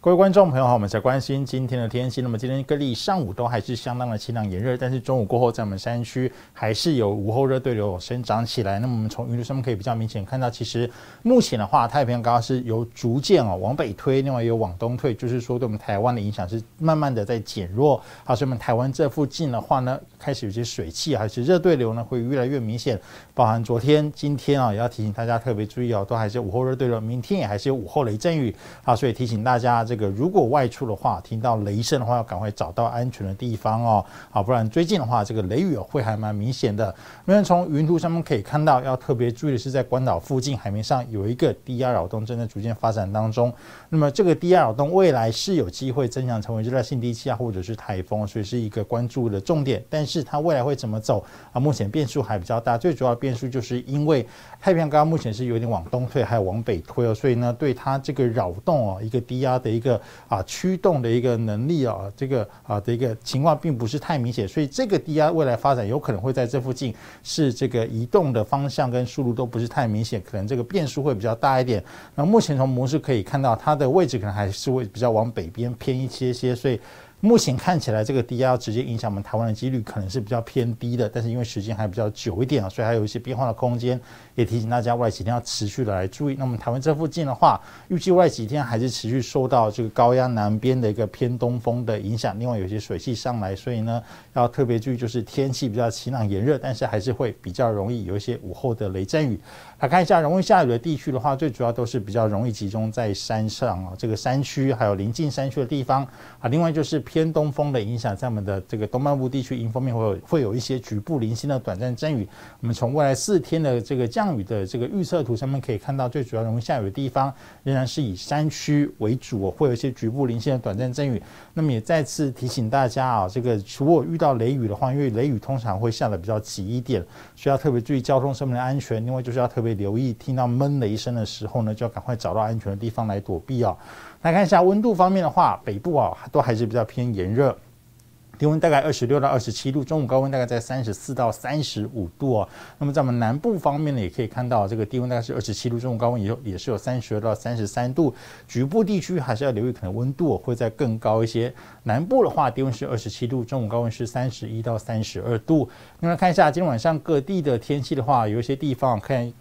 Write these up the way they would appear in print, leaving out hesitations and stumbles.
各位观众朋友好，我们在关心今天的天气。那么今天各地上午都还是相当的清凉炎热，但是中午过后，在我们山区还是有午后热对流生长起来。那么我们从云图上面可以比较明显看到，其实目前的话，太平洋高压是由逐渐往北推，另外也有往东退，就是说对我们台湾的影响是慢慢的在减弱。好，所以我们台湾这附近的话呢，开始有些水汽还是热对流呢，会越来越明显。包含昨天、今天也要提醒大家特别注意都还是午后热对流，明天也还是有午后雷阵雨。好，所以提醒大家。这个如果外出的话，听到雷声的话，要赶快找到安全的地方好，不然最近的话，这个雷雨会还蛮明显的。因为从云图上面可以看到，要特别注意的是，在关岛附近海面上有一个低压扰动正在逐渐发展当中。那么这个低压扰动未来是有机会增强成为热带性低气压或者是台风，所以是一个关注的重点。但是它未来会怎么走目前变数还比较大。最主要的变数就是因为太平洋高压目前是有点往东退，还有往北推所以呢，对它这个扰动一个低压的一个驱动的一个能力这个的一个情况并不是太明显，所以这个低压未来发展有可能会在这附近是这个移动的方向跟速度都不是太明显，可能这个变数会比较大一点。那目前从模式可以看到，它的位置可能还是会比较往北边偏一些，所以目前看起来这个低压要直接影响我们台湾的几率可能是比较偏低的，但是因为时间还比较久一点所以还有一些变化的空间，也提醒大家未来几天要持续的来注意。那么台湾这附近的话，预计未来几天还是持续受到这个高压南边的一个偏东风的影响，另外有些水汽上来，所以呢要特别注意，就是天气比较晴朗炎热，但是还是会比较容易有一些午后的雷阵雨。来看一下容易下雨的地区的话，最主要都是比较容易集中在山上这个山区还有临近山区的地方另外就是偏东风的影响，在我们的这个东半部地区迎风面会有一些局部零星的短暂阵雨。我们从未来4天的这个降雨的这个预测图上面可以看到，最主要容易下雨的地方仍然是以山区为主会有一些局部零星的短暂阵雨。那么也再次提醒大家这个如果遇到雷雨的话，因为雷雨通常会下得比较急一点，所以要特别注意交通上面的安全。另外就是要特别留意听到闷雷声的时候呢，就要赶快找到安全的地方来躲避来看一下温度方面的话，北部都还是比较偏炎热，低温大概26到27度，中午高温大概在34到35度那么在我们南部方面呢，也可以看到这个低温大概是27度，中午高温也是有32到33度，局部地区还是要留意可能温度会再更高一些。南部的话，低温是27度，中午高温是31到32度。那么看一下今天晚上各地的天气的话，有一些地方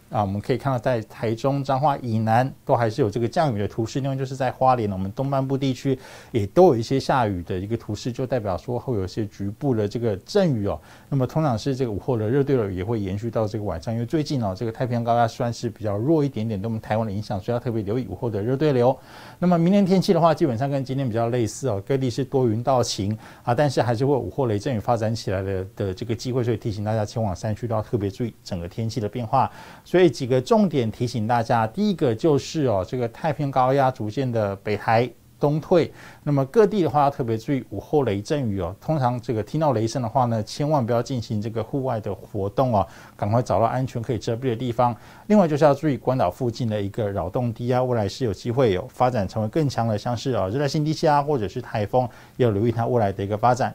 我们可以看到在台中、彰化以南都还是有这个降雨的图示，另外就是在花莲我们东半部地区也都有一些下雨的一个图示，就代表说会有一些局部的这个阵雨那么通常是这个午后的热对流也会延续到这个晚上，因为最近这个太平洋高压算是比较弱一点点，对我们台湾的影响，所以要特别留意午后的热对流。那么明天天气的话，基本上跟今天比较类似各地是多云到晴但是还是会有午后雷阵雨发展起来的这个机会，所以提醒大家前往山区都要特别注意整个天气的变化。所以几个重点提醒大家，第一个就是这个太平洋高压逐渐的北台东退，那么各地的话要特别注意午后雷阵雨通常这个听到雷声的话呢，千万不要进行这个户外的活动赶快找到安全可以遮蔽的地方。另外就是要注意关岛附近的一个扰动低压，未来是有机会发展成为更强的，像是热带性低气压或者是台风，要留意它未来的一个发展。